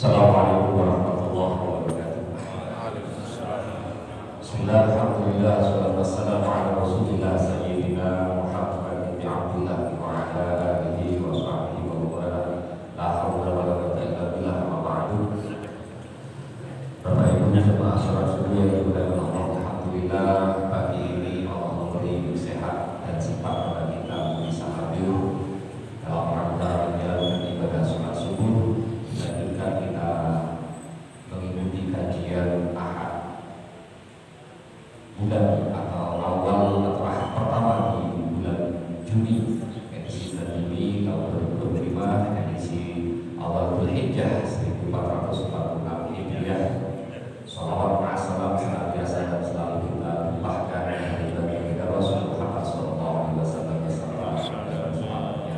Assalamualaikum warahmatullahi wabarakatuh. Bismillah, alhamdulillah, salatu wassalamu ala rasulillah sayyidina Muhammad bin Abdullah wa ala alihi wa sahbihi wa wala la hawla wa la quwwata illa billah wa ba'du. Bapak Ibu jemaah salat subuh yang dimuliakan Allah, alhamdulillah pagi ini Allah memberi sehat dan sempat pada kita bisa hadir dalam rangka menjalankan ibadah salat subuh. Kita mengikuti kajian Ahad bulan atau awal atau Ahad pertama di bulan Juni, edisi bulan Juni tahun 2025, edisi awal Dzulhijjah 1446 Hijriah. Shalawat wa salam senantiasa dan selalu kita limpahkan dari baginda Rasul Muhammad sallallahu alaihi wasallam beserta dan sahabatnya.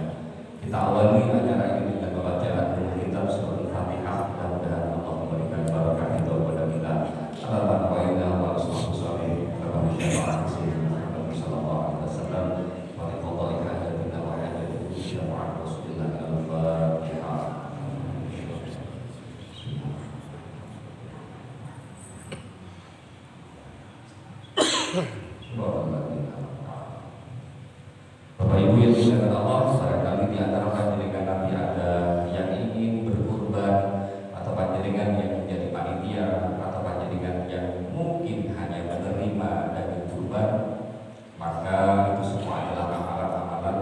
Kita awali acara ini dengan pembacaan kitab surat Al-Fatihah. Mudah-mudahan Allah memberikan barakah itu kepada kita. Salaman wa inna wa sallallahu alaihi wa sallallahu alaihi wasallam wa qadai hajatina wa hajatina syar'a Rasulillah al-Fatihah. Bapak Ibu yang dimuliakan Allah, barangkali di antara panjenengan Nabi ada yang ingin berkurban, atau panjenengan yang menjadi panitia, atau panjenengan yang mungkin hanya menerima daging kurban, maka itu semua adalah amalan-amalan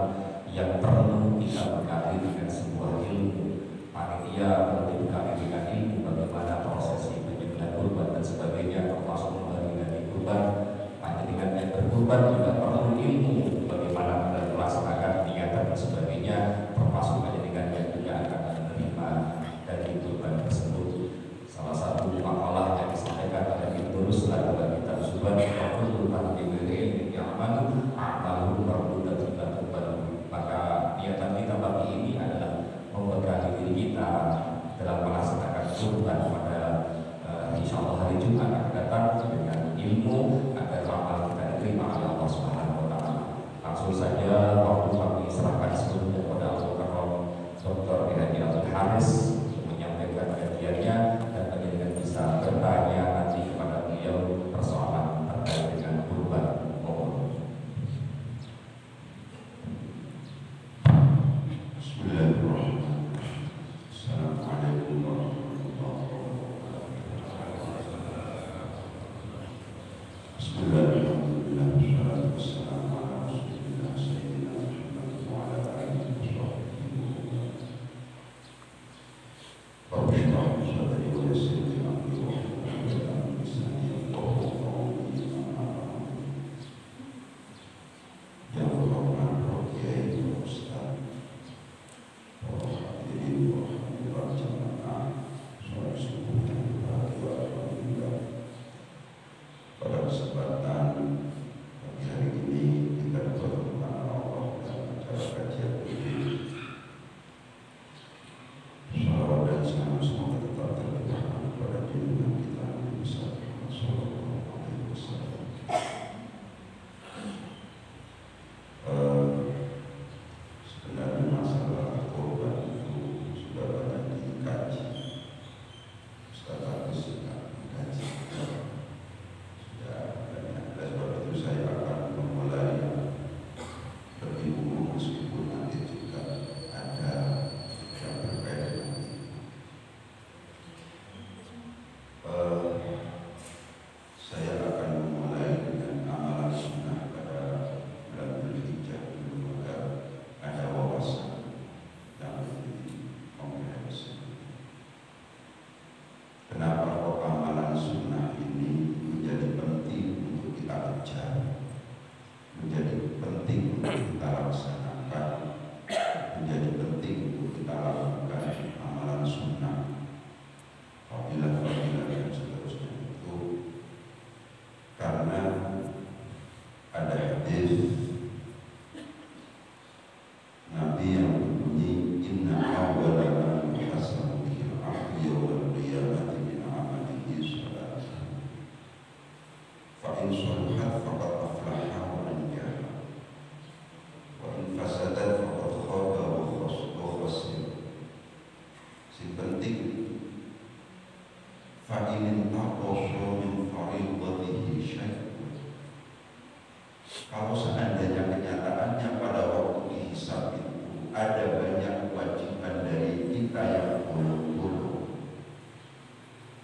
yang perlu kita bekali dengan sebuah ilmu. Panitia perlu dibekali dengan ilmu bagaimana prosesi penyembelihan kurban dan sebagainya, termasuk membagi daging kurban. Panjenengan yang berkurban juga perlu ilmu bagaimana melaksanakan niatan dan sebagainya, termasuk panjenengan yang juga akan menerima daging kurban tersebut. Salah satu makalah yang disampaikan oleh Ibnu Ruslan dalam kitab Zubat, "Qul man bi'ilmin ya'malu a'malu mardudatun la tuqbalu." Maka niatan kita pagi ini adalah membekali diri kita dalam melaksanakan kurban pada insyaallah hari Jumat akan datang dengan ilmu agar amal kita diterima oleh Allah Subhanahu wa taala. Langsung saja waktu kami serahkan seluruhnya kepada Al-Mukarram Dr. Haji Abdul Haris untuk menyampaikan kajiannya, dan panjenengan bisa bertanya nanti kepada beliau persoalan terkait dengan kurban. Bismillahirrahmanirrahim. Assalamualaikum warahmatullahi wabarakatuh. Bismillahirrahmanirrahim. Wassalatu wassalamu ala rasulillah sayyidina Muhammad wa ala alihi wa sahbihi. Rabbi shrah li sadri wa yassir li amri wahlul 'uqdatam min lisani yafqahu qawli. Yang berhormat Prof. Kiai Ustaz, para hadirin wa hadirat jamaah salat subuh yang berbahagia, alhamdulillah. Pada kesempatan pagi hari ini kita dipertemukan Allah dalam acara kajian ini. Salawat dan salam semoga tetap terlimpahkan kepada junjungan kita Nabi besar Muhammad sallallahu alaihi wasallam. Sebenarnya masalah korban itu sudah banyak dikaji. Ustaz Agus juga mengkaji. Oleh sebab itu saya akan memulai lebih umum, meskipun nanti juga ada yang berkaitan dengan itu. Saya akan memulai dengan amalan sunnah pada bulan Dzulhijjah dulu agar ada wawasan yang lebih komprehensif. Kenapa kok amalan sunnah ini menjadi penting untuk kita kejar, menjadi penting untuk kita laksanakan, menjadi penting untuk kita lakukan amalan sunnah, fadilah-fadilah dan seterusnya itu? Karena ada hadis Nabi yang berbunyi, "Inna awwala ma yuhasabu bihi al-'abdu yawmal qiyamati min 'amalihi shalatan. Fa in shalahat faqad aflaha wa anjaha, wa in fasadat faqad khaba wa khasira." Si penting ada banyak kewajiban dari kita yang bolong-bolong.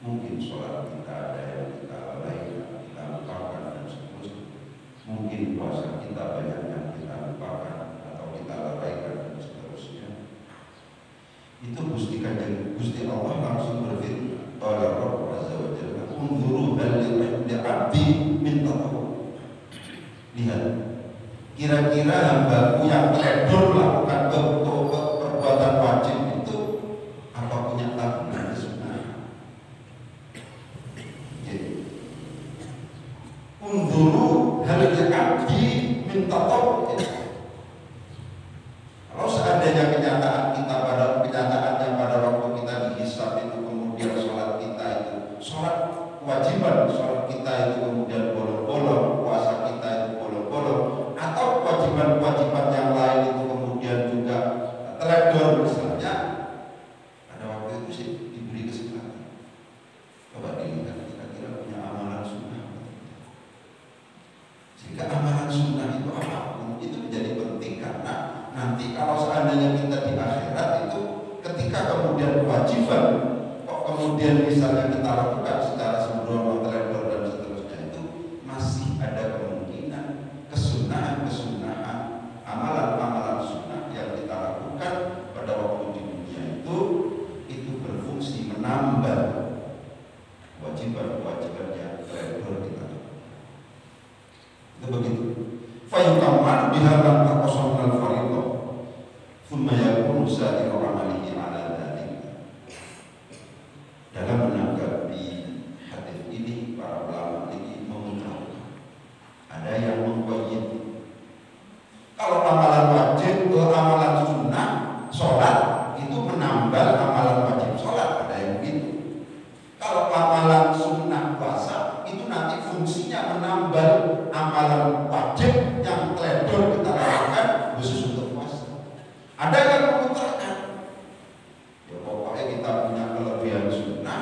Mungkin sholat kita ada yang kita lalaikan, kita lupakan dan seterusnya. Mungkin puasa kita banyak yang kita lupakan atau kita lalaikan dan seterusnya. Itu Gusti Allah langsung berfirman, qala Rabb azza wa jalla, unzuru hal li'abdi min tatawwu. Lihat, kira-kira hambaku yang teledor melakukan perbuatan wajib itu apa punya tabungan sunnah? Unzuru hal li'abdi min tatawwu. Kalau seandainya kenyataannya pada waktu kita dihisab itu kemudian sholat kita itu sholat kewajiban, sholat kita itu kemudian bolong-bolong, puasa kita itu bolong-bolong, atau kewajiban-kewajiban yang lain itu kemudian juga teledor misalnya, pada waktu itu sih diberi kesempatan. Coba dilihat kira-kira punya amalan sunnah. Sehingga amalan sunnah itu apapun itu menjadi penting, karena nanti kalau seandainya kita di akhirat itu ketika kemudian kewajiban kok kemudian misalnya kita lakukan secara sembrono, teledor dan seterusnya, itu masih ada kemungkinan kesunahan amalan-amalan sunnah yang kita lakukan pada waktu di dunia itu berfungsi menambah kewajiban-kewajiban yang teledor kita. Itu begitu. Fayukamman bihalan taqasamnal fariqah thumma yakunu sa'iru amalihi ala dzalik. Dalam menanggapi hadis ini, para ulama ini mengungkapkan ada yang mengqayyid kalau amalan wajib atau amalan sunnah sholat itu menambah amalan wajib sholat, ada yang begitu. Kalau amalan sunnah puasa itu nanti fungsinya menambah amalan wajib yang teledor kita lakukan khusus untuk puasa. Ada yang mengutarakan, ya pokoknya kita punya kelebihan sunnah,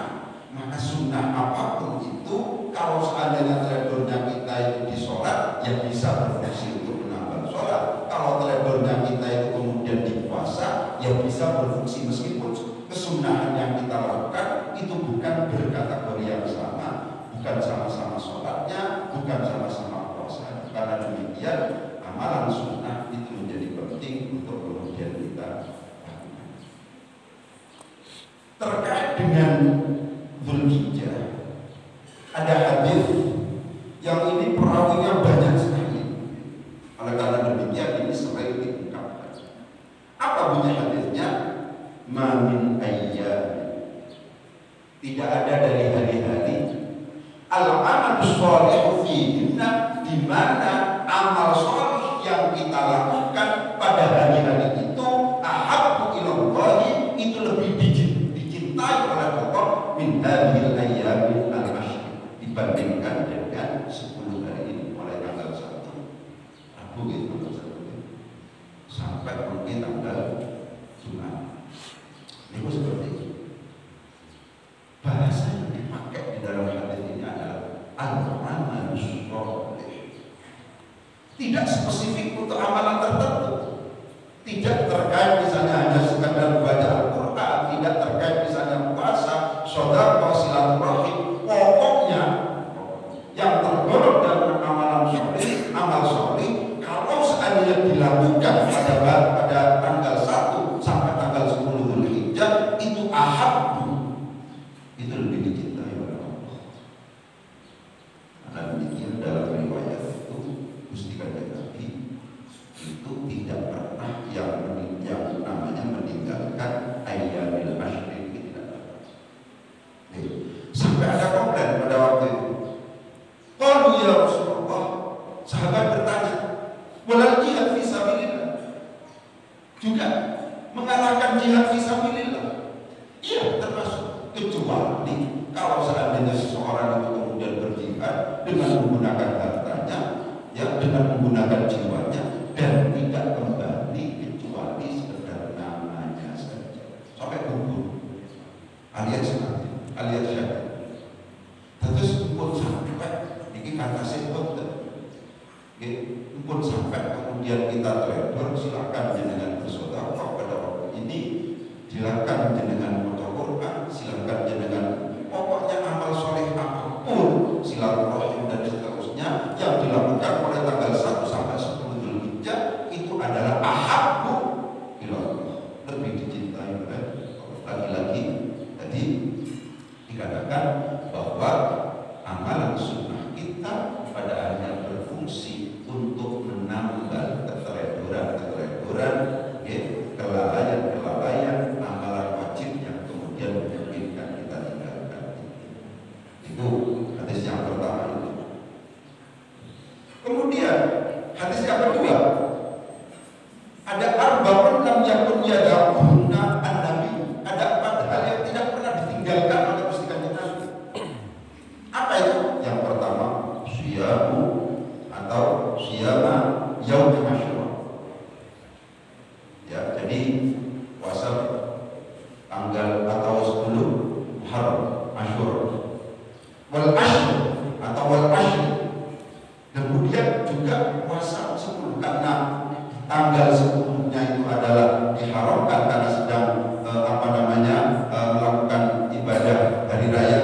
maka sunnah apapun itu kalau seandainya teledornya kita itu di sholat, ya bisa berfungsi untuk menambah sholat. Kalau teledornya kita itu kemudian di puasa, ya bisa berfungsi meskipun kesunahan yang kita lakukan itu bukan berkategori yang sama, bukan sama-sama sholatnya, bukan sama-sama puasa. Karena demikian amalan sunnah itu menjadi penting untuk kemudian kita lakukan. Terkait dengan Dzulhijjah, ada hadis yang ini perawinya banyak sekali. Oleh karena demikian ini sering diungkapkan. Apa bunyi hadisnya? Ma min ayyam, tidak ada dari hari-hari al-amal sholih fihinna, di mana amal sholih yang kita lakukan pada hari-hari itu ahabbu ilallahi, itu lebih dicintai oleh Allah min hadhil ayyamil al-ashr, dibandingkan dengan 10 hari ini, mulai tanggal 1 Rabu itu sampai mungkin tanggal Jumat. Itu seperti itu. Bahasa yang dipakai di dalam hadis ini adalah al-amal sholih. Tidak spesifik untuk amalan tertentu. Tidak terkait misalnya hanya sekadar baca Al-Quran, tidak terkait misalnya puasa, sedekah, silaturahim. Pokoknya yang tergolong dalam amalan sholih, amal sholih, kalau seandainya dilakukan pada tanggal 1 sampai tanggal 10 Dzulhijjah, itu ahabbu, itu lebih dicintai oleh Allah. Karena demikian dalam riwayat itu Gusti Kanjeng Nabi itu tidak pernah yang namanya meninggalkan ayyamil ashri, tidak pernah. Sampai ada komplain pada waktu itu. Qalu ya Rasulullah, sahabat bertanya, walal jihad fi sabilillah, juga mengalahkan jihad fi sabilillah? Iya, termasuk, kecuali kalau seandainya seseorang itu kemudian berjihad dengan menggunakan hartanya, ya, dengan menggunakan jiwanya, dan tidak kembali kecuali sekedar namanya saja, sampai gugur, alias mati, alias syahid. Terus pun sampai ini kata sebut, pun sampai kemudian kita teledor, silakan dengan bersedekah, lebih dicintai oleh laki-laki. Jadi dikatakan bahwa amalan sunnah kita pada akhirnya berfungsi untuk menambah keteredoran, kelalaian amalan wajib yang kemudian menyebabkan kita tinggalkan. Itu hadis yang pertama itu. Kemudian hadis yang kedua, ada arba'un lam yakun yad'una an-nabi. Ada 4 hal yang tidak pernah ditinggalkan oleh Gusti Kanjeng Nabi. Apa itu? Yang pertama, siyamu atau siyama yaum Asyura. Ya, jadi puasa tanggal atau 10 Muharram, Asyura. Wal ashr atau wal ashr. Kemudian juga puasa 10 karena tanggal 10-nya itu adalah diharamkan karena sedang melakukan ibadah hari raya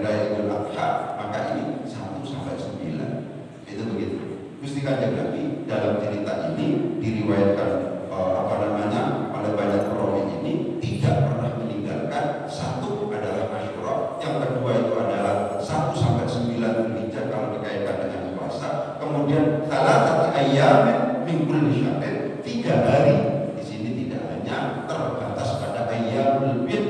Idul Adha, maka ini 1 sampai 9. Itu begitu. Gusti Kanjeng Nabi dalam cerita ini diriwayatkan oleh banyak perawi ini tidak pernah meninggalkan. 1 adalah Asyura, yang kedua itu adalah 1 sampai 9 Dzulhijjah kalau dikaitkan dengan puasa. Kemudian salasati ayyamin min kulli syahrin, 3 hari. Di sini tidak hanya terbatas pada ayyamul bid,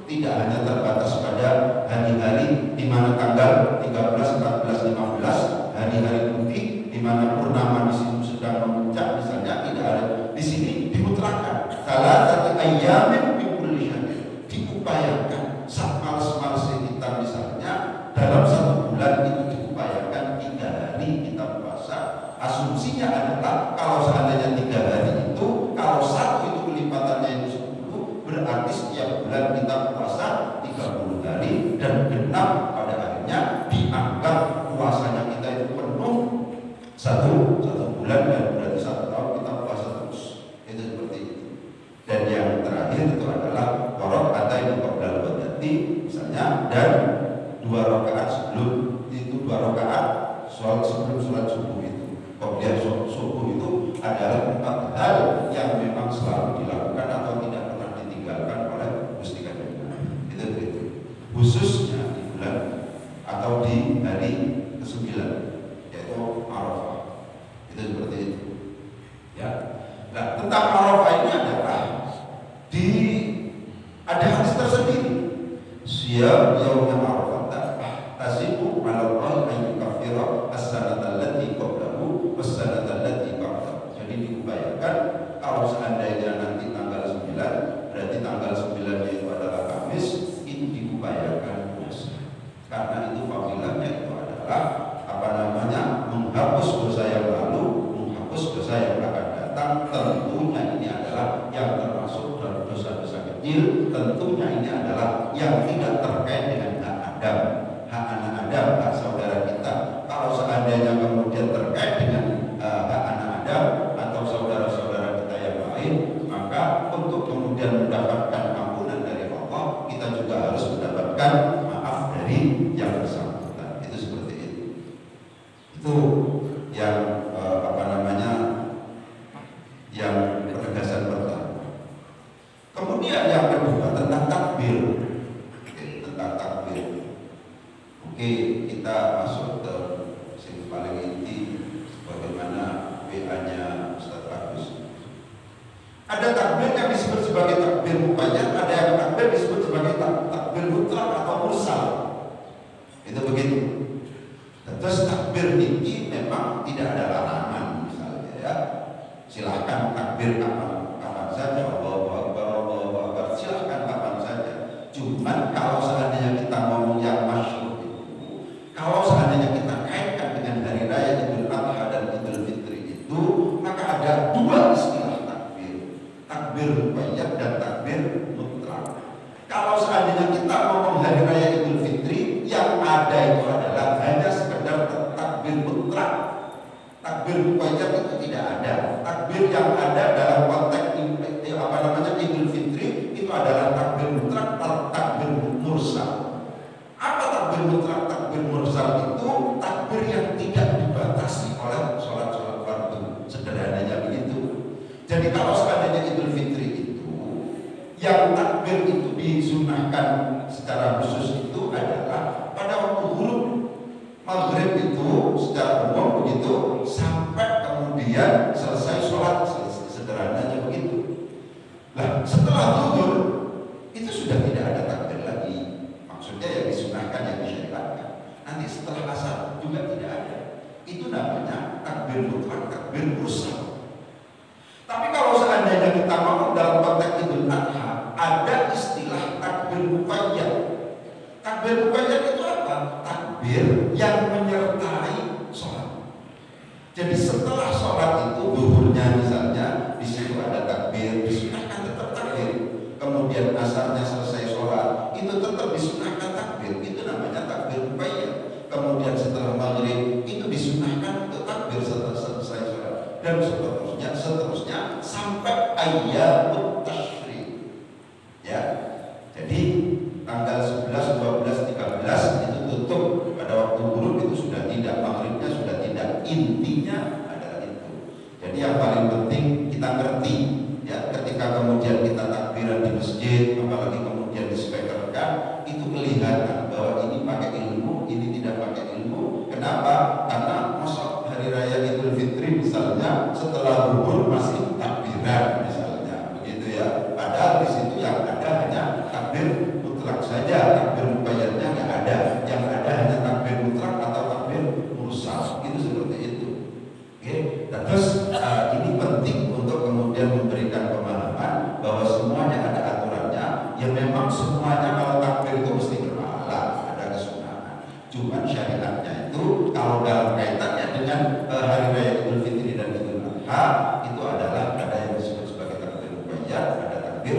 tidak hanya terbatas pada hari-hari di mana tanggal 13, 14, 15, hari-hari putih di mana purnama di situ sedang memuncak misalnya, tidak ada. Di sini dimutlakan salasati ayyamin min kulli syahrin, diupayakan saat malas-malasnya kita misalnya dalam 1 bulan itu diupayakan 3 hari kita puasa. Asumsinya adalah kalau seandainya 3 hari itu, kalau 1 itu kelipatannya itu 10, berarti setiap bulan kita puasa 30 hari dan genap pada akhirnya dianggap puasanya kita itu penuh 1 bulan, dan berarti 1 tahun kita puasa terus. Itu seperti itu. Dan yang terakhir itu adalah rakaat qoblal wadati misalnya, dan 2 rakaat sebelum itu, 2 rakaat sebelum sholat subuh itu. Qobliyah subuh itu adalah 4 hal yang memang selalu dilakukan atau tidak pernah ditinggalkan oleh Gusti Kanjeng Nabi. Itu begitu. Khususnya di bulan atau di hari ke-9 yaitu Arafah. Itu seperti itu. Ya. Nah, tentang Arafah ini adalah ada hadis tersendiri. Siyam yaum Arafah tasibu 'ala Allah an yukaffira as-sanata allati qablahu was-sanata allati ba'dahu. Jadi diupayakan kalau seandainya nanti tanggal 9, berarti tanggal 9 itu adalah Kamis, itu diupayakan puasa. Karena itu fadilahnya itu adalah menghapus dosa yang lalu, menghapus dosa yang akan datang. Tentunya ini adalah yang termasuk dalam dosa-dosa kecil. Tentunya ini adalah yang tidak terkait dengan hak Adam, hak anak Adam, hak saudara kita. Kalau seandainya kemudian terkait dengan hak anak Adam atau saudara-saudara kita yang lain, maka untuk kemudian mendapatkan ampunan dari Allah, kita juga harus mendapatkan maaf dari yang bersangkutan. Itu seperti itu. Itu yang yang penegasan pertama. Kemudian yang kedua tentang takbir. Tentang takbir. Oke, kita masuk ke sing paling inti, bagaimana WA-nya Ustaz Agus. Ada takbir yang disebut sebagai takbir muqayyad, ada yang takbir disebut sebagai takbir mutlak atau mursal. Itu begitu. Terus takbir ini memang tidak ada larangan, misalnya ya. Silahkan takbir kapan saja, Allahu Akbar, silahkan kapan saja. Cuman kalau seandainya kita ngomong yang masyhur itu, kalau seandainya kita kaitkan dengan hari raya Idul Adha dan Idul Fitri itu, maka ada 2 istilah takbir, takbir muqayyad dan takbir mutlak. Kalau seandainya kita ngomong hari raya Idul Fitri, yang ada itu adalah hanya sekedar takbir mutlak. Takbir muqayyad itu tidak ada. Takbir yang ada dalam konteks Idul Fitri itu adalah takbir mutlak atau takbir mursal. Apa takbir mutlak? Takbir mursal itu takbir yang tidak dibatasi oleh sholat fardu. Sederhananya begitu. Jadi kalau seandainya Idul Fitri itu Yang takbir itu disunahkan secara khusus itu adalah pada waktu huruf maghrib itu secara umum begitu sampai kemudian selesai sholat, sederhananya begitu. Nah setelah zuhur itu sudah tidak ada takbir lagi, maksudnya yang disunahkan, yang disyariatkan. Nanti setelah asar juga tidak ada. Itu namanya takbir mutlak, takbir mursal. Tapi kalau seandainya kita ngomong dalam konteks Idul Adha, ada istilah takbir muqayyad. Takbir muqayyad itu apa? Takbir yang menyertai sholat. Jadi setelah sholat itu, zuhurnya misalnya, di situ ada takbir, disunahkan tetap takbir. Kemudian asarnya selesai sholat, itu tetap disunahkan takbir. Itu namanya takbir muqayyad. Kemudian setelah maghrib, itu disunahkan untuk takbir setelah selesai sholat. Dan seterusnya sampai ayyamut tasyrik. Ya. Jadi tanggal 11, 12, 13 itu tutup pada waktu huruf itu sudah tidak, maghribnya sudah tidak. Intinya adalah itu. Jadi yang paling penting kita ngerti ya, ketika kemudian kita takbiran di masjid, apalagi kemudian dispekerkan, itu kelihatan bahwa ini pakai ilmu, ini tidak pakai ilmu. Kenapa? Karena masa hari raya Idul Fitri misalnya setelah zuhur masih takbiran misalnya, begitu ya. Padahal di situ yang ada hanya takbir mutlak saja, takbir muqayyadnya nggak ada. Yang ada hanya takbir mutlak atau takbir mursal, itu seperti itu. Oke. Dan terus ini penting untuk kemudian memberikan pemahaman bahwa semuanya ada aturannya. Ya memang semuanya kalau takbir itu mesti berpahala, ada kesunahan. Cuman syariatnya itu kalau dalam kaitannya dengan hari raya Idul Fitri dan Idul Adha itu adalah ada yang disebut sebagai takbir muqayyad, ada takbir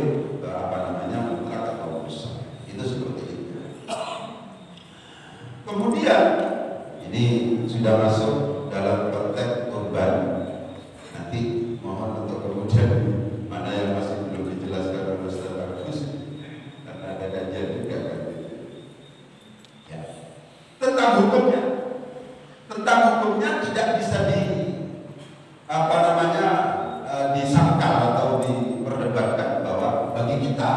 mutlak atau mursal. Itu seperti itu. Kemudian ini sudah masuk dalam konteks kurban. Nanti mohon untuk kemudian mana yang masih belum dijelaskan oleh Ustaz Agus, karena ada kajian juga kan. Ya. Tentang hukumnya tidak bisa disangkal atau diperdebatkan bahwa bagi kita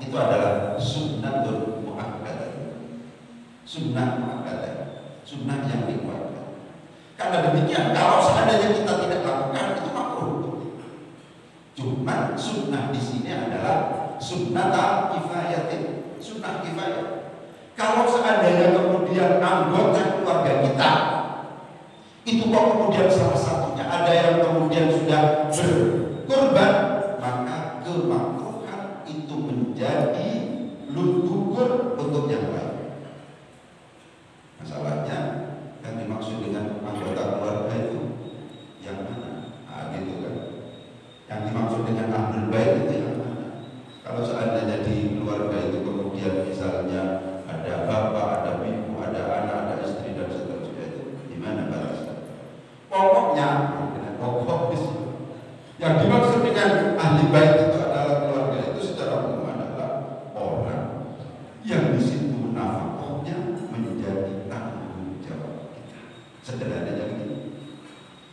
itu adalah sunnatul muakkadah. Sunnah muakkadah, sunnah yang dikuatkan. Karena demikian kalau seandainya kita tidak lakukan itu makruh. Cuma sunnah di sini adalah sunnah kifayatin, sunnah kifayah. Kalau seandainya kemudian anggota keluarga kita itu kok kemudian salah satunya ada yang kemudian sudah berkorban, maka kemakruhan itu menjadi gugur untuk yang lain. Masalahnya yang dimaksud dengan anggota keluarga itu yang mana? Gitu kan. Yang dimaksud dengan ahlul bait itu yang mana? Kalau seandainya di keluarga itu kemudian misalnya ada bapak, ada ibu, ada anak, ada istri dan seterusnya, itu gimana balasnya? Pokoknya yang dimaksud dengan ahli bait itu adalah keluarga itu secara umum adalah orang yang di situ nafkahnya menjadi tanggung jawab kita. Sederhananya begitu.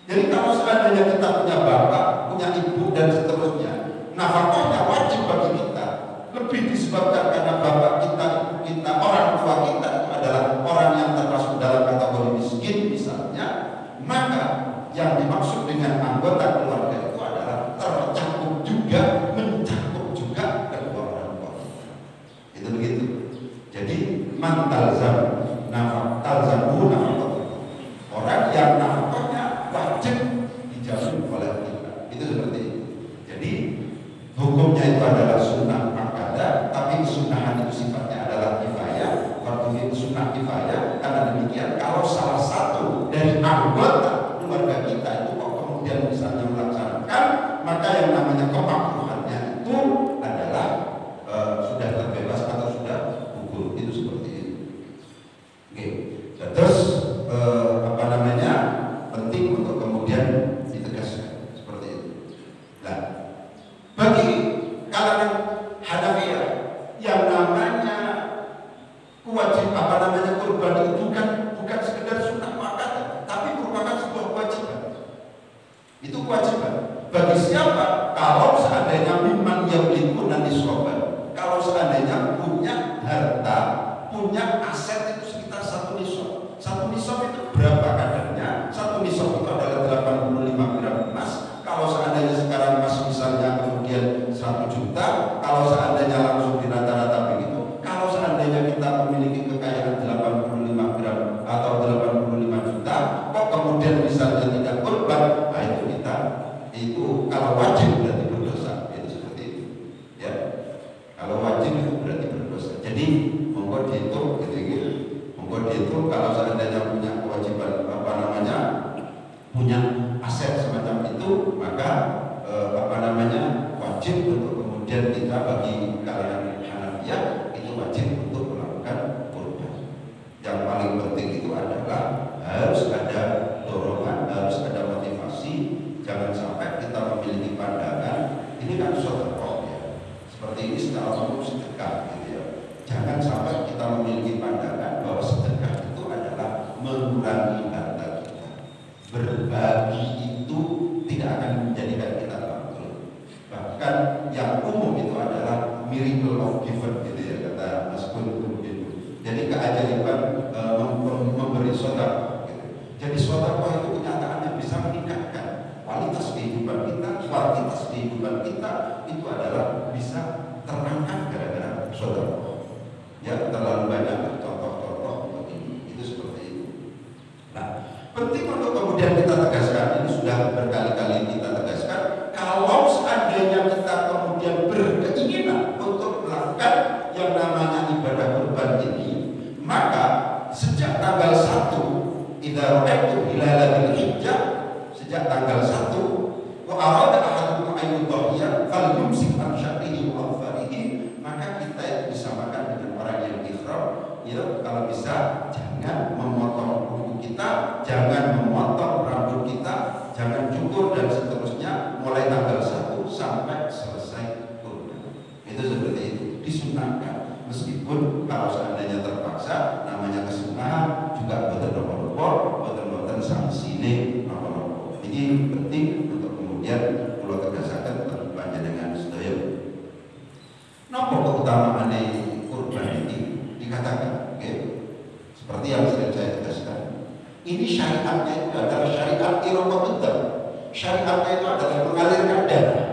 Jadi kalau seandainya kita punya bapak, punya ibu dan seterusnya, nafkahnya wajib bagi kita. Lebih disebabkan karena bapak kita, ibu kita, orang tua kita itu adalah orang yang termasuk dalam kategori miskin misalnya, maka yang dimaksud dengan anggota keluarga itu adalah tercakup juga, mencakup juga kedua orang tua kita. Itu begitu. Jadi man talzam talzamu nafkah. Orang yang nafkahnya wajib dijamin oleh kita. Itu seperti itu. Jadi hukumnya itu adalah sunnah muakkadah, tapi kesunahan itu sifatnya adalah kifayah. Waktu itu sunnah kifayah. Karena demikian kalau salah satu dari anggota keluarga kita itu kok kemudian misalnya melaksanakan, maka yang namanya kemakruhannya itu adalah sudah terbebas atau sudah gugur. Itu seperti itu. Oke. Terus penting untuk kemudian ditegaskan seperti itu. Nah, bagi kalangan Hanafiyah yang namanya kurban itu bukan sekedar sunnah muakkadah, tapi merupakan sebuah kewajiban. Itu kewajiban bagi siapa? Kalau seandainya mimman yamlikuna nisab juta, kalau seandainya langsung di rata-rata begitu, kalau seandainya kita memiliki kekayaan 85 gram atau 85 juta, kok kemudian misalnya tidak kurban, nah itu kita, itu kalau wajib berarti berdosa, itu seperti itu, ya. Kalau wajib itu berarti berdosa. Jadi monggo dihitung, gitu. Monggo dihitung kalau seandainya punya kewajiban punya aset semacam itu, maka wajib untuk kemudian kita bagi kalian Hanafiyah itu wajib untuk melakukan kurban. Yang paling penting itu adalah harus ada dorongan, harus ada motivasi. Jangan sampai kita memiliki pandangan ini kan sedekah ya, seperti ini secara umum sedekah gitu ya. Jangan sampai kita memiliki pandangan bahwa sedekah itu adalah mengurangi harta kita. Berbagi itu tidak akan menjadikan kita bangkrut. Bahkan yang umum itu adalah miracle of giver gitu ya, kata Mas Gun gitu. Jadi keajaiban memberi sedekah gitu. Jadi sedekah itu kenyataannya bisa meningkatkan kualitas kehidupan kita, kuantitas kehidupan kita itu adalah bisa terangkat gara-gara sedekah. Ya, terlalu banyak contoh-contoh begini, itu seperti itu. Nah, penting untuk kemudian kita tegaskan, ini sudah berkali-kali kita tegaskan, kalau seandainya kita kemudian berkeinginan untuk melakukan yang namanya ibadah kurban ini, maka sejak tanggal 1 idza ra'aitum hilala dzil hijjah, sejak tanggal 1 wa arada ahadukum an yudhhiya falyumsik an sya'rihi wa afarihi, maka kita itu disamakan dengan orang yang ihram, ya, kalau bisa jangan memotong kuku kita, jangan memotong rambut kita, jangan cukur dan seterusnya mulai tanggal 1 sampai selesai kurban. Itu seperti itu, disunahkan. Meskipun kalau seandainya terpaksa, namanya kesunahan juga betul-betul betul-betul sanksine apa-apa. Ini penting untuk kemudian kalau tegasaken panjenengan sedaya. Napa keutamaan kurban ini dikatakan, okay? Seperti yang sering saya tegaskan, ini syariatnya itu adalah syariat iroqatudam. Syariatnya itu adalah mengalirkan darah.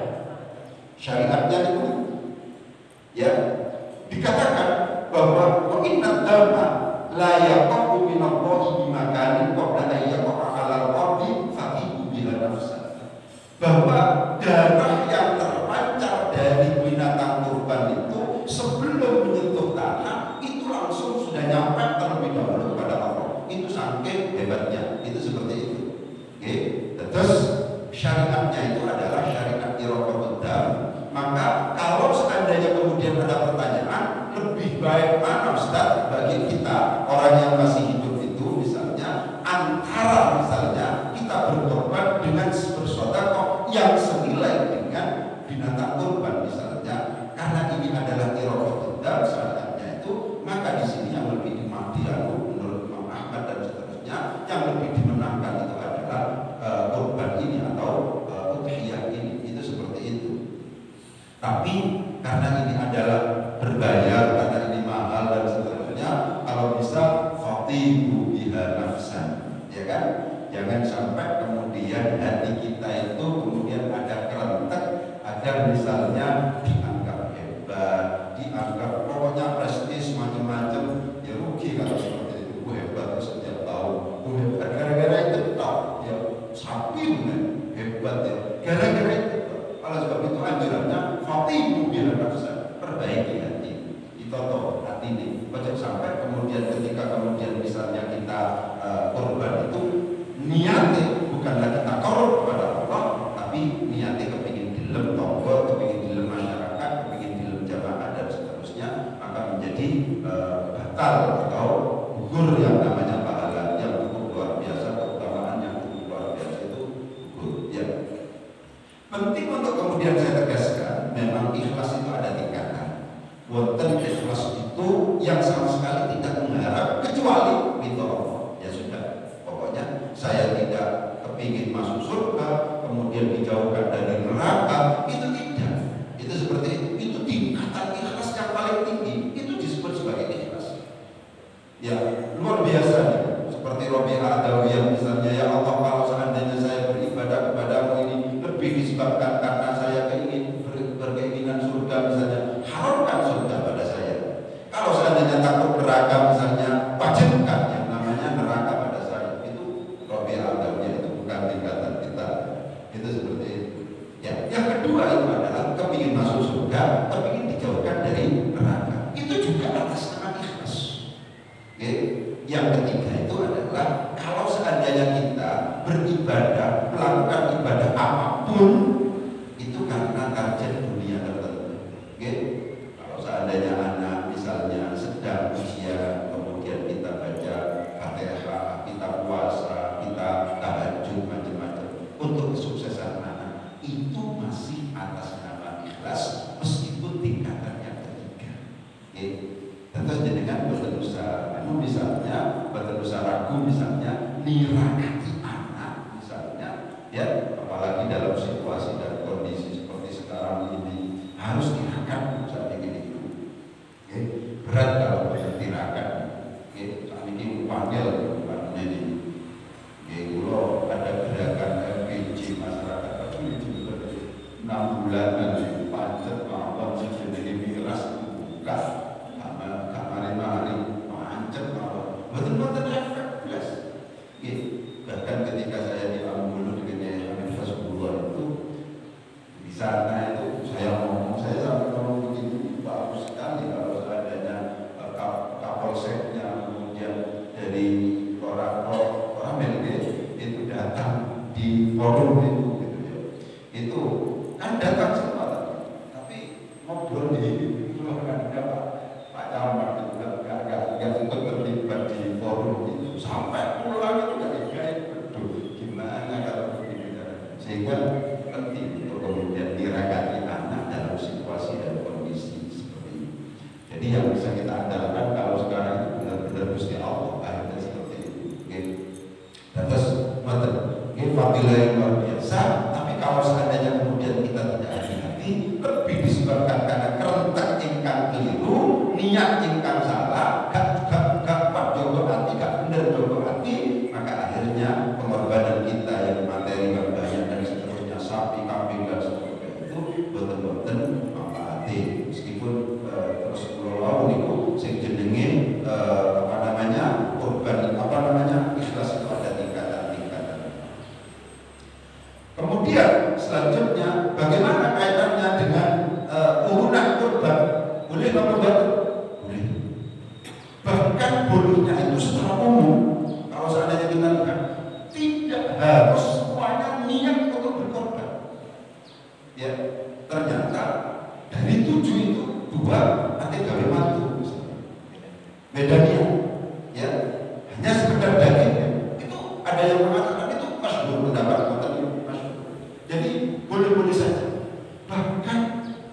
Syariatnya itu ya dikatakan bahwa wa inna dama la yaqabu min Allahi bi makanin qabla an yaqa 'ala al-ardi faqihu bila nafsa. Bahwa darah yang terpancar dari binatang kurban itu sebelum menyentuh tanah itu langsung sudah nyampe terlebih dahulu kepada Allah. Itu saking hebatnya, itu seperti itu. Oke, terus syariatnya itu adalah syariat iroqatudam. Maka kalau seandainya kemudian ada pertanyaan, lebih baik mana Ustaz bagi kita orang yang masih hidup itu, misalnya antara misalnya kita berkorban dengan bersedekah yang senilai dengan binatang kurban misalnya, karena ini adalah iroqatudam syariatnya itu, maka di sini yang lebih dimatikan menurut Imam Ahmad dan seterusnya, yang lebih dimenangkan itu adalah kurban ini atau udhiyah ini, itu seperti itu. Tapi karena ini adalah berbayar, karena ini mahal dan seterusnya, kalau bisa fatihu biha nafsan, ya kan? Jangan sampai kemudian hati kita itu kemudian ada kerentek, agar misalnya dianggap hebat, dianggap pokoknya prestis macam-macam, ya rugi kalau seperti itu. Hebat setiap tahun, hebat gara-gara itu tahu, ya sapi benar hebat ya, gara-gara itu. Oleh sebab itu anjurannya fatihu bila nafsa, perbaiki hati, ditoto hati ini. Ojo sampai kemudian ketika kemudian misalnya kita korban itu niatnya bukan lagi takarrub kepada Allah, tapi niatnya kepingin dilem tonggo, kepingin dilem masyarakat, kepingin dilem jamaah dan seterusnya, maka menjadi batal atau gugur yang namanya pahala yang cukup luar biasa, keutamaan yang cukup luar biasa itu gugur. Ya. Penting untuk kemudian saya tegaskan, memang ikhlas itu ada tingkatan. Wonten ikhlas itu yang sama sekali tidak mengharap kecuali ridho Allah. Ya sudah, pokoknya saya tidak kepingin masuk surga, kemudian dijauhkan dari neraka, itu tidak. Itu seperti itu. Itu tingkatan ikhlas yang paling tinggi. Itu disebut sebagai ikhlas. Ya luar biasa nih. Seperti Rabi'ah Adawiyah misalnya, ya Allah, kalau seandainya saya beribadah kepadamu ini lebih disebabkan karena saya berkeinginan surga surga misalnya, haramkan surga pada saya. Kalau seandainya takut neraka misalnya, wajibkan yang namanya neraka pada saya. Itu Robi Al-Damnya, itu bukan tingkatan kita. Itu seperti itu. Ya, yang kedua itu adalah kepingin masuk surga, kepingin dijauhkan dari neraka. Itu juga atas nama ikhlas. Oke. Yang ketiga itu adalah kalau seandainya kita beribadah, melakukan ibadah apapun itu karena target dunia tertentu. Oke. Kalau seandainya anak misalnya sedang ujian, kemudian kita baca Fatihah, kita puasa, kita tahajud, macam-macam untuk kesuksesan anak, itu masih atas nama ikhlas meskipun tingkatan yang ketiga. Oke. Tentu dengan berdosa, namun misalnya berdosa ragu, misalnya nirakati anak, misalnya, ya, apalagi dalam situasi dan kondisi seperti sekarang ini harus tirakat, misalnya gini. Oke. Berat kalau bisa tirakat. Oke. Saat ini panggil bukan ini. Oke. Kalau ada gerakan LPG masyarakat itu 6 bulanan pancet mawon sejenis miras buka. Hari-hari macet mawon, betul-betul efek jelas. Bahkan ketika saya di Ambulu dengan Yayasan Rasulullah itu di sana itu saya sampai ngomong begini, bagus sekali kalau seadanya kapolseknya kemudian dari orang itu datang di forum itu, gitu ya. Itu kan datang semua, tapi ngobrol di ruangan Pak Camat itu gak untuk terlibat di forum itu sampai pulang itu gak betul gimana kalau begini, sehingga penting untuk kemudian dirakati anak dalam situasi dan kondisi seperti ini. Jadi yang bisa kita andalkan kalau sekarang itu benar-benar Gusti Allah akhirnya seperti itu. Dan terus ini fadilah yang luar biasa. Tapi kalau seandainya kemudian kita tidak hati-hati, lebih disebabkan karena kerentak ingkang keliru, niat ingkang salah, gak jogo hati, gak benar jogo hati, maka akhirnya pengorbanan kita yang materi banyak dan seterusnya, sapi, kambing dan seterusnya itu betul-betul manfaati. Meskipun terus pulau itu sing jenenge korban ikhlas itu ada tingkatan-tingkatan. Kemudian selanjutnya bagaimana kaitannya dengan urunan korban? Boleh apa enggak? Boleh. Bahkan bolehnya itu secara umum. Kalau seandainya kita lihat, tidak harus semuanya niat untuk berkorban. Ya, ternyata dari 7 itu 2 nanti dari mantu. Beda niat. Ya, hanya sekedar daging. Itu ada yang mengatakan itu masyhur, pendapat itu masyhur. Jadi boleh-boleh saja. Bahkan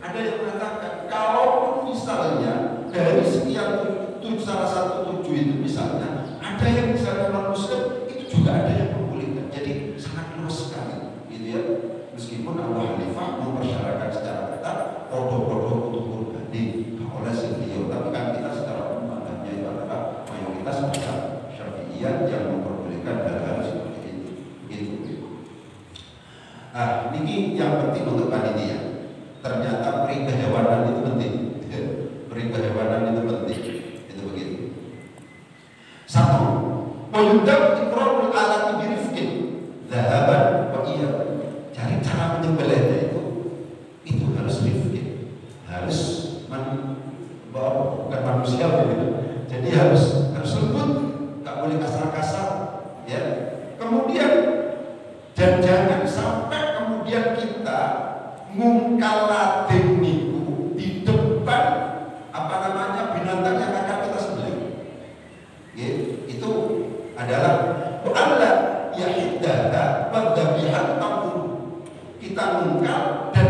ada yang mengatakan kalau misalnya dari sekian salah satu 7 itu misalnya ada yang misalnya non muslim, itu juga ada yang membolehkan. Jadi sangat luas sekali, gitu ya. Meskipun Abu Hanifah mempersyaratkan secara ketat produk-produk untuk berbanding oleh beliau, tapi kan kita secara umum adanya itu adalah mayoritas besar Syafi'iyah yang memperbolehkan hal-hal seperti itu. Gitu. Ini yang penting untuk panitia. Ternyata perigahewanan itu penting. Perigahewanan itu penting. Itu begitu. 1. Wayudab ikrarul alati birifkin zahaban wa iya. Cari cara menyembelihnya itu harus rifkin, harus bukan manusia begitu. Jadi harus lembut, nggak boleh kasar-kasar, ya. Kemudian dan jangan sampai kemudian kita ngungkal lading niku di depan binatang yang akan kita sembelih. Ya, itu adalah Allah yahiddaha wa dhabihan taqul. Kita ngungkal dan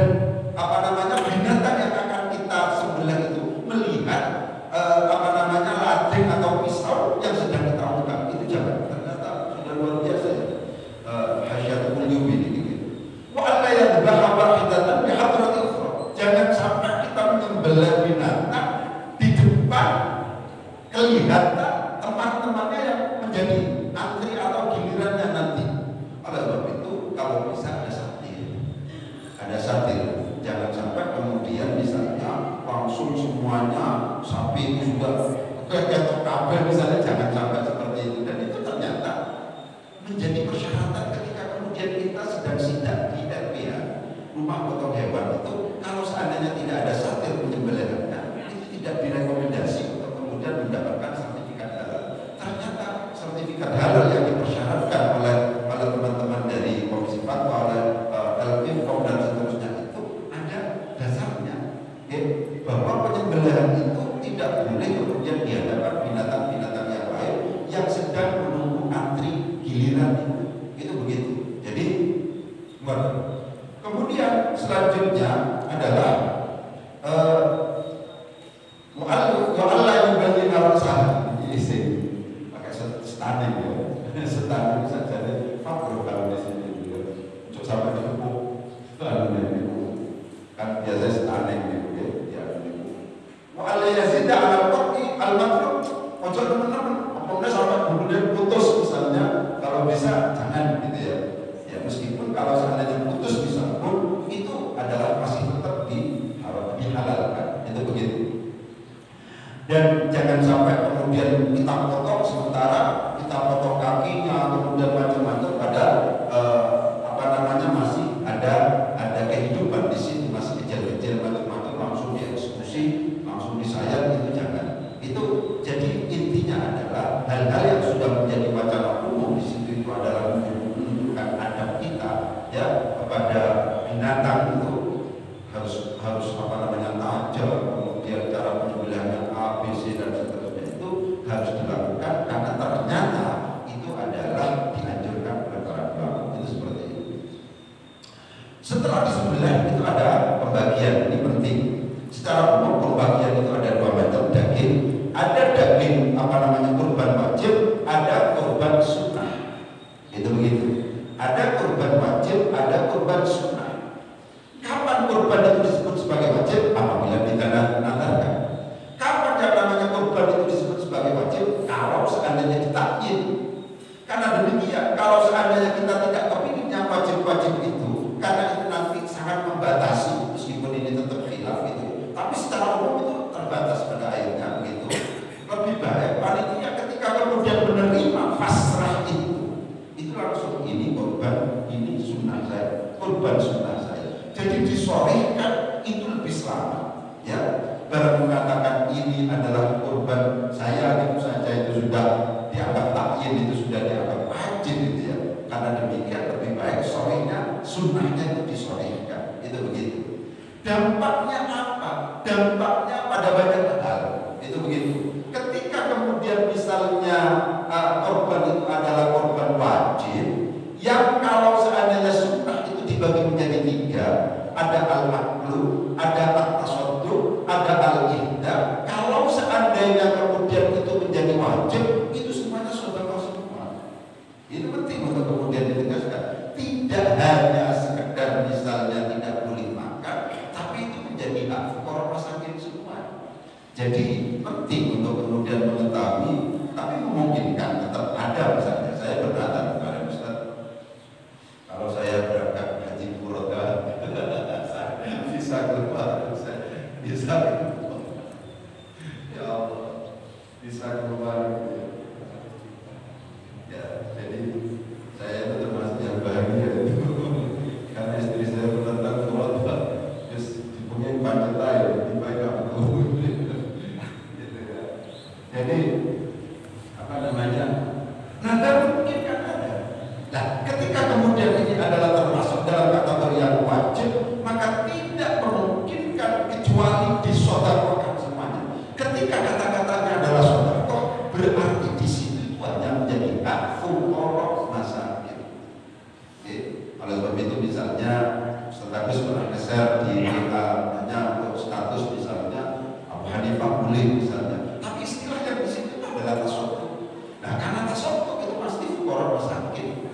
binatang yang akan kita sembelih itu melihat lading atau pisau yang sedang sedang sidak di RPH rumah potong hewan itu, kalau seandainya tidak ada satir penyembelihannya, itu tidak direkomendasi untuk kemudian mendapatkan sertifikat halal. Ternyata sertifikat halal yang dipersyaratkan oleh teman-teman dari Komisi Fatwa, oleh LPIM dan seterusnya itu ada dasarnya, bahwa penyembelihan itu tidak boleh kemudian di hadapan binatang-binatang yang lain yang sedang menunggu antri giliran itu begitu. Jadi kemudian selanjutnya adalah Allah yang bagi al-sah isi pakai stunning ya, stunning saja deh, fakir kalau di sini untuk sampai cukup kan biasa stunning gitu ya. Allah yang tidak al-qati al-matlub, ojo teman-teman, pokoknya sampai kemudian putus misalnya, kalau bisa jangan gitu ya. Ya meskipun kalau seandainya putus bisa pun itu adalah masih tetap dihalalkan, itu begitu. Dan jangan sampai kemudian kita potong sementara kita potong kakinya, kemudian macam-macam pada masih ada kehidupan di sini, masih kecil-kecil macam-macam langsung dieksekusi, langsung disayat, itu jangan. Itu jadi intinya adalah hal-hal yang sudah menjadi wacana umum di situ itu adalah menunjukkan adab kita ya kepada binatang itu harus tajam, kemudian cara penyembelihannya A, B, C dan seterusnya itu harus dilakukan karena ternyata itu adalah dianjurkan oleh para ulama. Itu seperti itu. Setelah disembelih itu ada pembagian, ini penting. Secara umum pembagian itu ada dua macam daging. Ada daging kurban wajib, ada kurban sunnah. Itu begitu. Ada kurban wajib, ada kurban sunnah. Kapan kurban itu disebut sebagai wajib? Apabila ditanah-nadarkan. Kapan yang namanya kurban itu disebut sebagai wajib? Kalau seandainya ditakyin. Karena demikian, kalau seandainya kita tidak kepingin yang wajib-wajib itu, karena itu nanti sangat membatasi, meskipun ini tetap khilaf gitu. Tapi secara umum itu terbatas pada akhirnya begitu. Lebih baik panitia ketika kemudian menerima pasrah itu langsung ini kurban, ini sunnah saya, kurban sunnah saya. Jadi disorehkan itu lebih selamat, ya. Baru mengatakan ini adalah kurban saya, itu saja itu sudah dianggap takyin, itu sudah dianggap wajib gitu ya. Karena demikian lebih baik sorenya, sunnahnya itu disorehkan, itu begitu. Dampaknya apa? Dampaknya pada banyak hal, itu begitu. Ketika kemudian misalnya korban itu adalah korban wajib, yang kalau seandainya sunnah itu dibagi menjadi tiga, ada al-maqlu, ada at-tasadduq, ada al-ihda. Kalau seandainya kemudian itu menjadi wajib, itu semuanya sedekah semua. Ini penting untuk kemudian ditegaskan. Tidak hanya sekedar misalnya tidak boleh makan, tapi itu menjadi hak fuqara masakin semua. Jadi penting untuk kemudian mengetahui, tapi memungkinkan tetap ada. Misalnya saya bertanya kepada Ustaz, kalau saya berangkat haji furoda bisa keluar, bisa keluar, ya Allah, bisa keluar. Ya, jadi saya itu termasuk yang bahagia itu karena istri saya bertentang furoda, terus dipunyai pancet air, dibayar aku. Jadi nadar mungkin kan ada. Nah, ketika kemudian ini adalah termasuk dalam kategori yang wajib, maka tidak memungkinkan kecuali disodakokan semuanya. Ketika kata-katanya adalah sodako, berarti di situ hanya menjadi hak fuqara masakin. Oleh sebab itu misalnya status pernah geser di hanya untuk status misalnya Abu Hanifah boleh misalnya. Adalah tasawuf. Nah, karena tasawuf itu pasti fuqara masakin.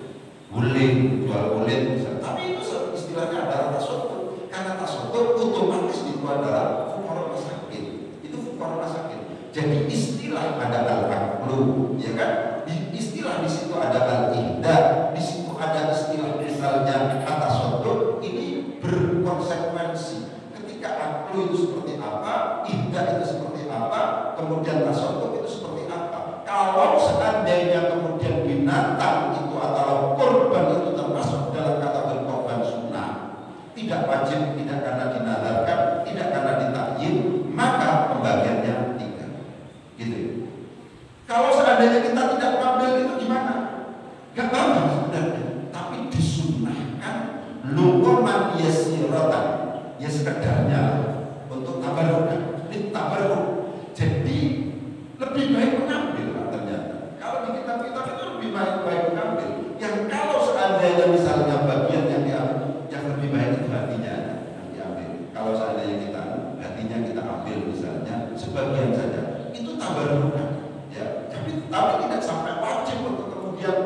Boleh jual kulit misalnya. Tapi itu istilahnya adalah tasawuf. Karena tasawuf otomatis itu adalah fuqara masakin. Itu fuqara masakin. Jadi istilah ada al-maqlu, ya kan? Istilah di situ ada al-ihda, di situ ada istilah misalnya tasawuf. Ini berkonsekuensi. Ketika aklu itu seperti apa, ihda itu seperti apa, kemudian tasawuf itu seperti apa. Kalau seandainya kemudian binatang itu atau korban itu termasuk dalam kategori Kalau seandainya kita tidak mengambil itu gimana? Gak apa-apa sebenarnya, tapi disunahkan luqman yasiratan, ya sekedarnya untuk tabarruk, jadi lebih baik mengambil ternyata. Kalau di kitab-kitab itu lebih baik mengambil. Yang kalau seandainya misalnya bagian yang diambil, yang lebih baik itu hatinya yang diambil. Kalau seandainya kita hatinya kita ambil misalnya sebagian saja, itu tabarruk, ya. Tapi tidak sampai wajib untuk kemudian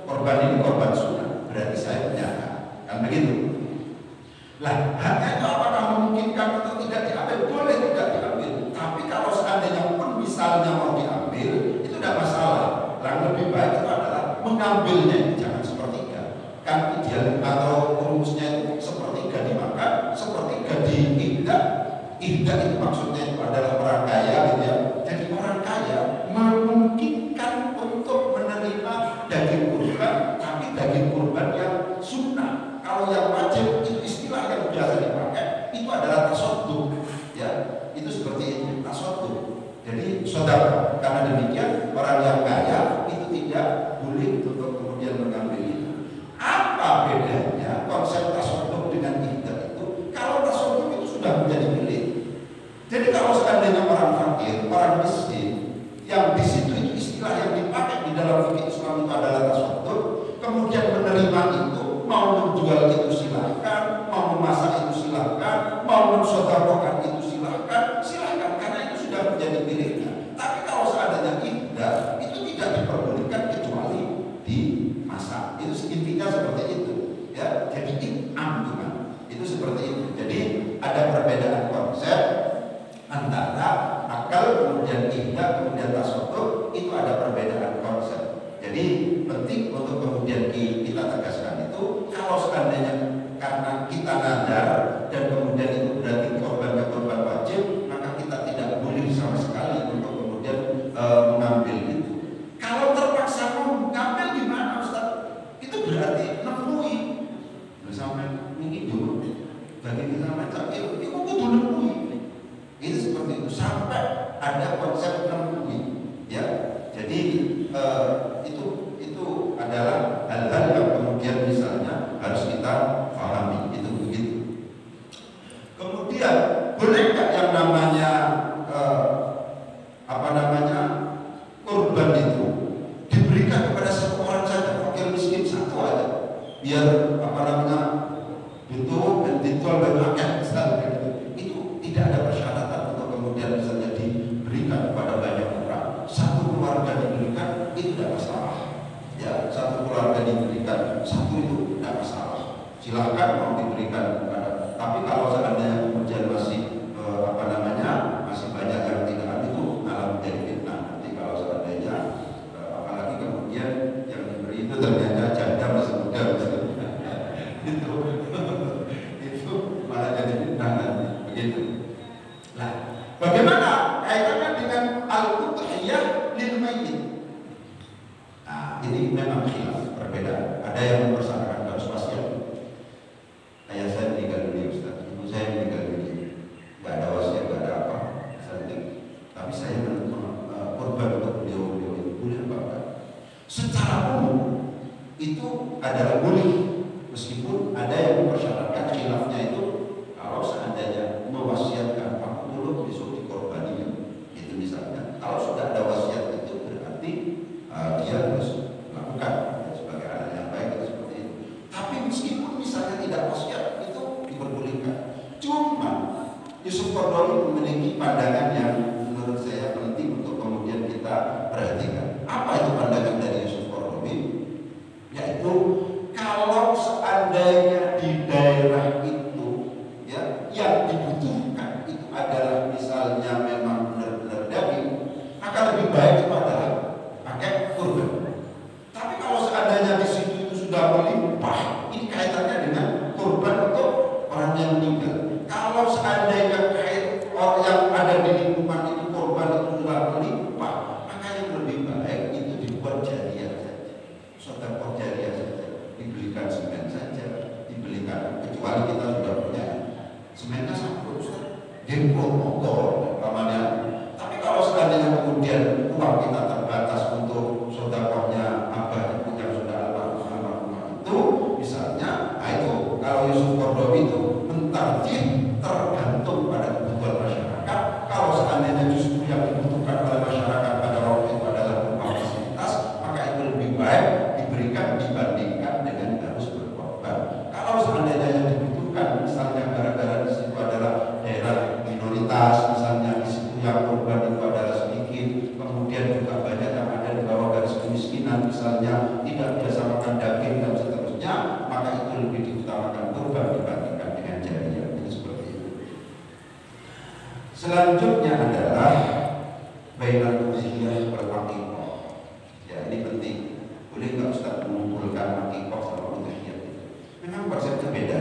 korban ini korban sunnah, berarti saya punya hak, kan begitu? Lah, haknya itu apakah memungkinkan atau tidak diambil? Boleh tidak diambil. Tapi kalau seandainya pun misalnya mau diambil, itu tidak masalah. Yang lebih baik itu adalah mengambilnya, jangan sepertiga. Kan ideal atau rumusnya itu sepertiga dimakan, sepertiga diihdak. Ihdak itu maksudnya itu adalah orang kaya, gitu ya. Jadi orang kaya memungkinkan untuk menerima daging kurban, tapi daging kurban yang sunnah. Kalau yang wajib itu istilah yang biasa dipakai itu adalah tasadduk, ya. Itu seperti itu, tasadduk. Jadi saudara, karena demikian orang yang kaya itu tidak boleh untuk kemudian mengambil itu. Apa bedanya konsep tasadduk dengan ihdak itu? Kalau tasadduk itu sudah menjadi milik. Jadi kalau seandainya orang fakir, orang miskin, yang di situ itu istilah yang dipakai di dalam fikih Islam itu adalah tasadduk, kemudian menerima itu, mau menjual itu silahkan, mau memasak itu silahkan, mau mensedekahkan itu silahkan, karena itu sudah menjadi miliknya. Tapi kalau seandainya ihdak, itu tidak diperbolehkan kecuali dimasak. Itu intinya seperti itu, ya. Jadi itu seperti itu. Jadi ada perbedaan konsep antara akal kemudian ihdak kemudian tasadduk, itu ada perbedaan konsep. Jadi penting untuk kemudian kita tegaskan itu, kalau seandainya karena kita nadar dan kemudian itu berarti korban wajib, maka kita tidak boleh sama sekali untuk kemudian mengambil itu. Kalau terpaksa mengambil gimana Ustaz? Itu berarti nemui bersama ini dulu bagi kita macam itu kudu nemui. Itu seperti itu sampai ada konsep nemui, ya. Jadi itu adalah hal-hal yang kemudian misalnya harus kita pahami, itu begitu. Kemudian boleh nggak yang namanya kurban itu diberikan kepada satu orang saja, fakir miskin satu aja, biar butuh dan dijual dan makan, itu tidak ada persyaratan untuk kemudian misalnya diberikan kepada banyak orang. Satu keluarga diberikan itu tidak masalah, ya. Satu keluarga diberikan satu itu tidak masalah, silahkan mau diberikan kepada. Tapi kalau seandainya kemudian masih masih banyak yang tidak, itu malah menjadi fitnah. Nanti kalau seandainya apalagi kemudian yang diberi itu ternyata janda masih muda itu malah jadi fitnah nanti, begitu. Nah, bagaimana kaitannya dengan al-udhiyah lil mayyit? Nah, ini memang khilaf, perbedaan. Ada yang mempersangkakan harus wasiat. Ayah saya meninggal dunia Ustaz, ibu saya meninggal dunia, nggak ada wasiat, nggak ada apa, tapi saya korban untuk beliau itu boleh apa enggak? Secara umum itu adalah boleh, meskipun ada yang mempersyaratkan. Khilafnya itu kalau seandainya mewasiatkan aku dulu besok dikorbani, itu misalnya. Kalau sudah ada wasiat itu berarti dia harus lakukan, ya, sebagai anak yang baik itu seperti itu. Tapi meskipun misalnya tidak wasiat, itu diperbolehkan. Cuma Yusuf Qaradawi memiliki pandangan yang menurut saya penting untuk kemudian kita perhatikan. Apa itu pandangan dari Yusuf Qaradawi? Yaitu kalau seandainya di daerah itu, ya, yang dibutuhkan itu adalah misalnya memang benar-benar daging, maka lebih baik itu adalah pakai kurban. Tapi kalau seandainya di situ itu sudah melimpah, ini kaitannya dengan kurban untuk orang yang meninggal. Kalau seandainya orang yang ada di lingkungan itu kurban itu sudah melimpah, maka yang lebih baik itu dibuat jariah saja, sedekah jariah saja, dibelikan semen saja, dibelikan, kecuali kita sudah punya semennya satu, dempo motor, paman Selanjutnya adalah bainal udhiyah wal aqiqah. Ya, ini penting. Boleh nggak Ustaz mengumpulkan aqiqah sama udhiyah? Memang konsepnya beda.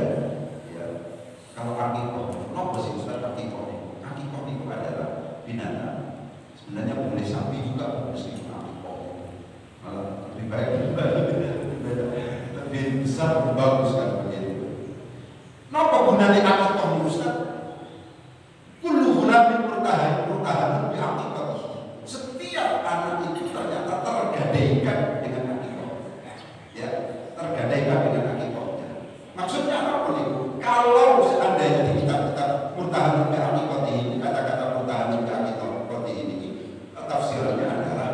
Ya. Kalau aqiqah, apa sih Ustaz aqiqah? Aqiqah itu adalah binatang. Sebenarnya boleh sapi juga, mesti aqiqah. Malah lebih baik lebih besar, lebih bagus kan begitu. Napa gunanya aqiqah ini Ustaz? Kullu ghulamin murtahan bi aqiqah. Setiap anak itu ternyata tergadaikan dengan aqiqah. Ya, tergadaikan dengan aqiqahnya. Maksudnya apa nih? Kalau seandainya di kitab-kitab murtahan bi aqiqah ini, kata-kata murtahan bi aqiqah ini, tafsirannya adalah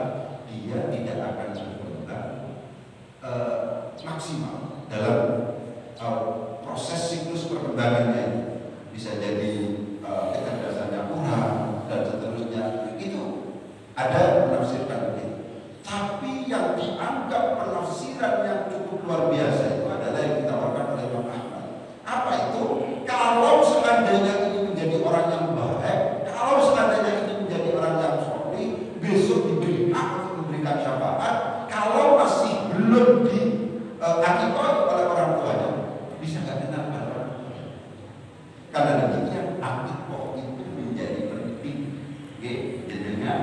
dia tidak akan berkembang maksimal dalam proses siklus perkembangannya ini. Bisa jadi kecerdasannya kurang dan seterusnya. Itu ada menafsirkan begitu. Tapi yang dianggap penafsiran yang cukup luar biasa itu adalah yang ditawarkan oleh Imam Ahmad. Apa itu? Kalau seandainya ini menjadi orang yang baik, kalau seandainya ini menjadi orang yang soleh, besok diberi hak untuk memberikan syafaat. Kalau masih belum di aqiqah oleh orang tuanya, bisa nggak kenal orang tua. Karena demikian aqiqah itu menjadi penting. Jadinya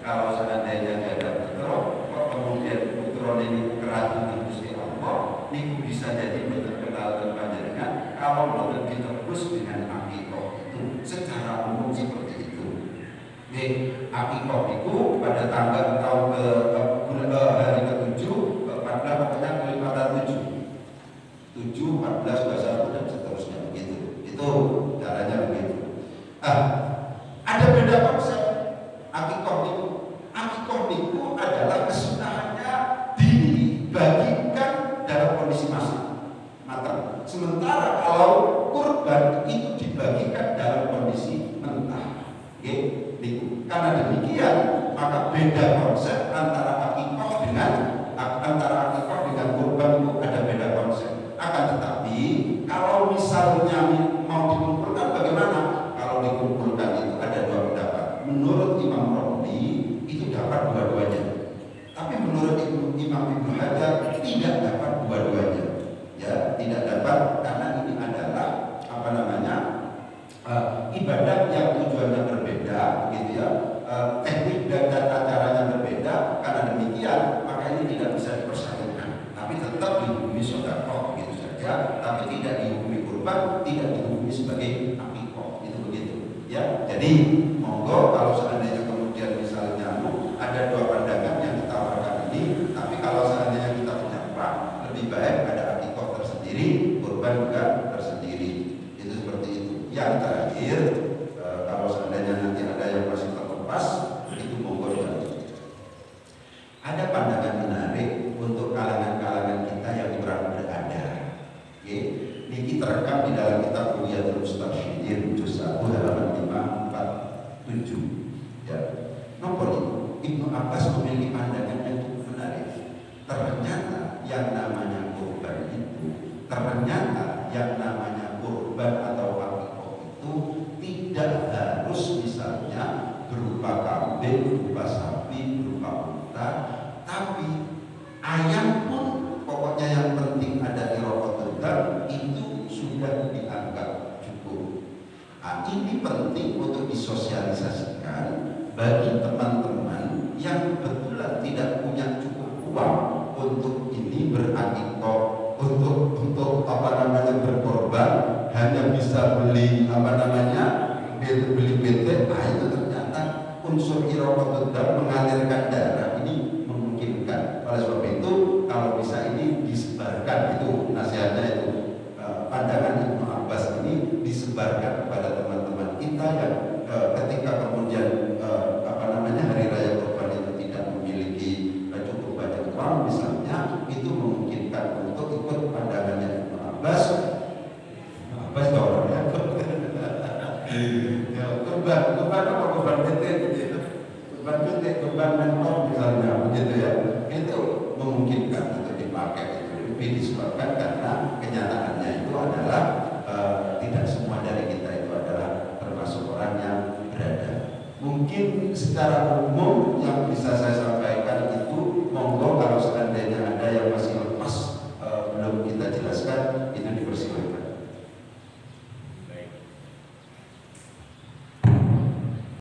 kalau seandainya nggak ada putra, kok kemudian putra ini keraton Gusti Allah, ini bisa jadi terkenal dan panjenengan kalau boleh ditebus dengan aqiqah itu secara umum seperti itu. Aqiqah itu pada tanggal hari ke-7, 14, pokoknya kelipatan 7, 14, 21 dan seterusnya begitu. Itu caranya begitu. Ada beda konsep aqiqah itu. Aqiqah itu adalah kesunahannya dibagikan dalam kondisi matang. Sementara kalau kurban itu dibagikan dalam kondisi mentah. Karena demikian maka beda konsep antara aqiqah dengan kurban itu ada beda konsep. Akan tetapi kalau misalnya mau dikumpulkan bagaimana? Kalau dikumpulkan itu ada dua pendapat. Menurut Imam Romli itu dapat dua-duanya. Tapi menurut Imam Ibnu Hajar tidak dapat dua-duanya. Ya, tidak dapat karena ini adalah ibadah yang tujuannya berbeda, gitu ya. Teknik dan acaranya berbeda. Karena demikian maka ini tidak bisa dipersatukan. Tapi tetap dihukumi sedekah begitu saja. Tapi tidak dihukumi kurban, tidak dihukumi sebagai aqiqah. Itu begitu. Ya, jadi monggo kalau seandainya kemudian misalnya ada dua pandangan yang ditawarkan ini, tapi kalau seandainya kita punya uang, lebih baik ada aqiqah tersendiri, kurban juga tersendiri. Itu seperti itu. Yang terakhir, kalau seandainya nanti ada yang masih terlepas, itu monggo dilanjut. Ada pandangan menarik untuk kalangan-kalangan kita yang kurang berada. Ini terekam di dalam kitab Bughyatul Mustarsyidin juz 1 halaman 547. Ya. Nomor itu Ibnu Abbas memiliki pandangan yang cukup menarik. Ternyata yang namanya kurban itu, atau aqiqah itu tidak harus misalnya berupa kambing, berupa sapi, berupa unta, tapi ayam pun pokoknya yang penting ada iroqatul dam itu sudah dianggap cukup. Ini penting untuk disosialisasikan bagi teman-teman yang kebetulan tidak punya cukup uang untuk ini beraqiqah, untuk berkorban, hanya bisa beli beli PT. Itu ternyata unsur iroqatul dam mengalirkan darah ini memungkinkan. Oleh sebab itu kalau bisa ini disebarkan, itu nasihatnya itu pandangan Ibnu Abbas ini disebarkan kepada teman-teman kita yang ketika kemudian hari raya kurban itu tidak memiliki cukup banyak uang misalnya, itu memungkinkan untuk ikut pandangannya Ibnu Abbas. Kurban mentor misalnya begitu ya, itu memungkinkan untuk dipakai. Itu lebih disebabkan karena kenyataannya itu adalah tidak semua dari kita itu adalah termasuk orang yang berada. Mungkin secara umum yang bisa saya sampaikan